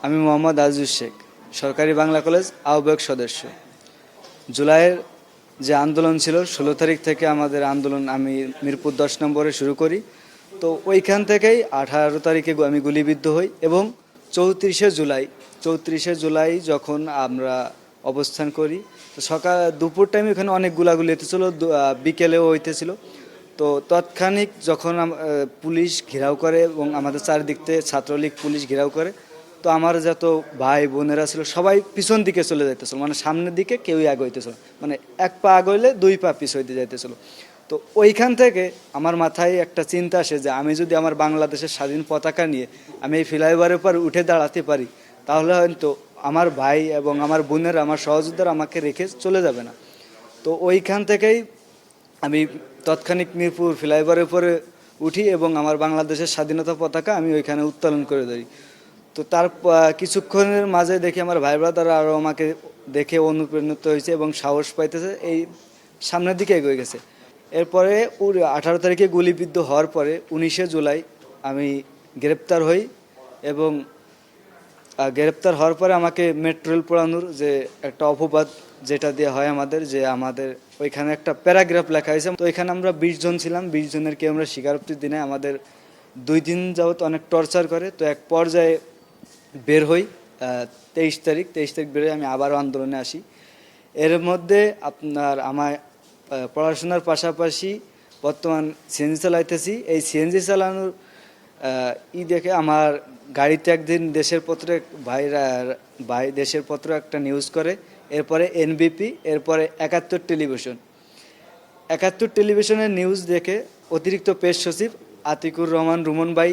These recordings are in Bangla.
আমি মোহাম্মদ আজিজ শেখ, সরকারি বাংলা কলেজ আহ্বায়ক সদস্য। জুলাইয়ের যে আন্দোলন ছিল 16 তারিখ থেকে আমাদের আন্দোলন আমি মিরপুর 10 নম্বরে শুরু করি। তো ওইখান থেকেই 18 তারিখে আমি গুলিবিদ্ধ হই এবং 34শে জুলাই যখন আমরা অবস্থান করি, তো দুপুর টাইমে ওখানে অনেক গুলাগুলি হইতেছিল, বিকেলেও হইতেছিল। তো তৎক্ষণিক যখন পুলিশ ঘেরাও করে এবং আমাদের চারিদিক থেকে ছাত্রলীগ পুলিশ ঘেরাও করে, তো আমার যত ভাই বোনেরা ছিল সবাই পিছন দিকে চলে যাইতেছিল, মানে সামনের দিকে কেউই আগাইতেছিল, মানে এক পা আগাইলে দুই পা পিছ হইতে যাইতেছিল। তো ওইখান থেকে আমার মাথায় একটা চিন্তা আসে যে আমি যদি আমার বাংলাদেশের স্বাধীন পতাকা নিয়ে আমি এই ফ্লাইওভারের উপর উঠে দাঁড়াতে পারি, তাহলে হয়তো আমার ভাই এবং আমার বোনেরা, আমার সহযোদ্ধারা আমাকে রেখে চলে যাবে না। তো ওইখান থেকেই আমি তৎক্ষণিক মিরপুর ফ্লাইওভারের উপরে উঠি এবং আমার বাংলাদেশের স্বাধীনতা পতাকা আমি ওইখানে উত্তোলন করে দিই। তো তার কিছুক্ষণের মাঝে দেখি আমার ভাই ব্রাদাররা আরও আমাকে দেখে অনুপ্রাণিত হয়েছে এবং সাহস পাইতেছে, এই সামনের দিকে এগিয়ে গেছে। এরপরে 18 তারিখে গুলিবিদ্ধ হওয়ার পরে 19শে জুলাই আমি গ্রেপ্তার হই এবং গ্রেপ্তার হওয়ার পরে আমাকে মেট্রো রেল পোড়ানোর যে একটা অপবাদ যেটা দেওয়া হয় আমাদের, যে আমাদের ওইখানে একটা প্যারাগ্রাফ লেখা হয়েছে। তো এখানে আমরা 20 জন ছিলাম, 20 জনের কি আমরা স্বীকারোক্তি দিনে আমাদের 2 দিন যাবত অনেক টর্চার করে। তো এক পর্যায়ে বের হই 23 তারিখ বের হয়ে আমি আবারও আন্দোলনে আসি। এর মধ্যে আপনার আমার পড়াশোনার পাশাপাশি বর্তমান সিএনজি চালাইতেছি। এই সিএনজি চালানোর দেখে আমার গাড়িতে একদিন দেশের পত্র একটা নিউজ করে, এরপরে এনবিপি, এরপরে 71 টেলিভিশনের নিউজ দেখে অতিরিক্ত প্রেস সচিব আতিকুর রহমান রুমন ভাই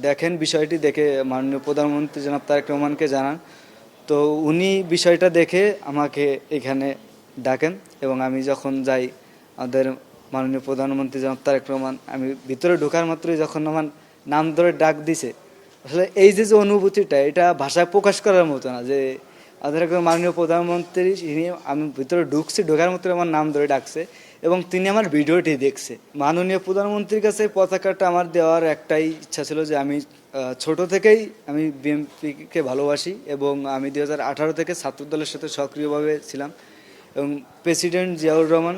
দেখেন বিষয়টি, দেখে মাননীয় প্রধানমন্ত্রী জনাব তারেক রহমানকে জানান। তো উনি বিষয়টা দেখে আমাকে এখানে ডাকেন এবং আমি যখন যাই আমাদের মাননীয় প্রধানমন্ত্রী জনাব তারেক রহমান, আমি ভিতরে ঢোকার মাত্রই যখন আমার নাম ধরে ডাক দিছে, আসলে এই যে অনুভূতিটা, এটা ভাষায় প্রকাশ করার মতো না। যে আমাদের একজন মাননীয় প্রধানমন্ত্রী, আমি ভিতরে ঢোকার মতো আমার নাম ধরে ডাকছে এবং তিনি আমার ভিডিওটি দেখছে। মাননীয় প্রধানমন্ত্রীর কাছে পতাকাটা আমার দেওয়ার একটাই ইচ্ছা ছিল যে আমি ছোট থেকেই আমি বিএনপিকে ভালোবাসি এবং আমি 2018 থেকে ছাত্রদলের সাথে সক্রিয়ভাবে ছিলাম এবং প্রেসিডেন্ট জিয়াউর রহমান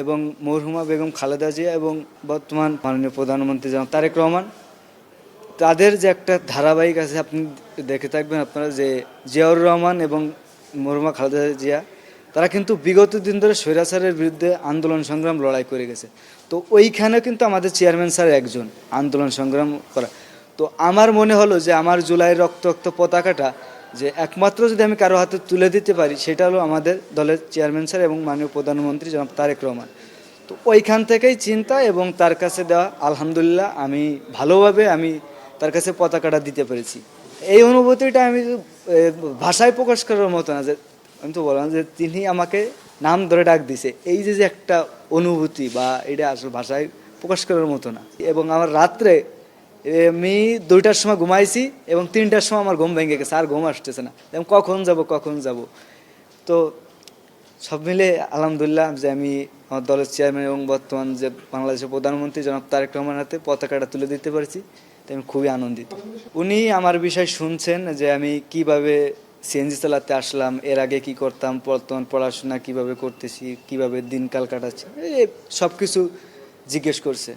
এবং মরহুমা বেগম খালেদা জিয়া এবং বর্তমান মাননীয় প্রধানমন্ত্রী জনাব তারেক রহমান, তাদের যে একটা ধারাবাহিক আছে, আপনি দেখে থাকবেন আপনারা, যে জিয়াউর রহমান এবং মরহুমা খালেদা জিয়া তারা কিন্তু বিগত দিন ধরে স্বৈরাচারের বিরুদ্ধে আন্দোলন সংগ্রাম লড়াই করে গেছে। তো ওইখানে কিন্তু আমাদের চেয়ারম্যান স্যার একজন আন্দোলন সংগ্রাম করা। তো আমার মনে হলো যে আমার জুলাইয়ের রক্ত পতাকাটা যে একমাত্র যদি আমি কারো হাতে তুলে দিতে পারি, সেটা হলো আমাদের দলের চেয়ারম্যান স্যার এবং মাননীয় প্রধানমন্ত্রী জনাব তারেক রহমান। তো ওইখান থেকেই চিন্তা এবং তার কাছে দেওয়া, আলহামদুলিল্লাহ আমি ভালোভাবে তার কাছে পতাকাটা দিতে পেরেছি। এই অনুভূতিটা আমি ভাষায় প্রকাশ করার মতো না। যে আমি তো বললাম যে তিনি আমাকে নাম ধরে ডাক দিছে, এই যে একটা অনুভূতি, বা এটা আসলে ভাষায় প্রকাশ করার মতো না। এবং আমার রাত্রে আমি 2টার সময় ঘুমাইছি এবং 3টার সময় আমার ঘুম ভেঙে গেছে, আর ঘুম আসতেছে না, এবং কখন যাব। তো সব মিলে আলহামদুলিল্লাহ যে আমি আমার দলের চেয়ারম্যান এবং বর্তমান যে বাংলাদেশের প্রধানমন্ত্রী জনাব তারেক রহমানের হাতে পতাকাটা তুলে দিতে পারছি, তাই আমি খুবই আনন্দিত। উনি আমার বিষয় শুনছেন যে আমি কিভাবে সিএনজি চালাতে আসলাম, এর আগে কি করতাম, বর্তমান পড়াশোনা কিভাবে করতেছি, কিভাবে দিনকাল কাটাচ্ছি, এই সব কিছু জিজ্ঞেস করছে।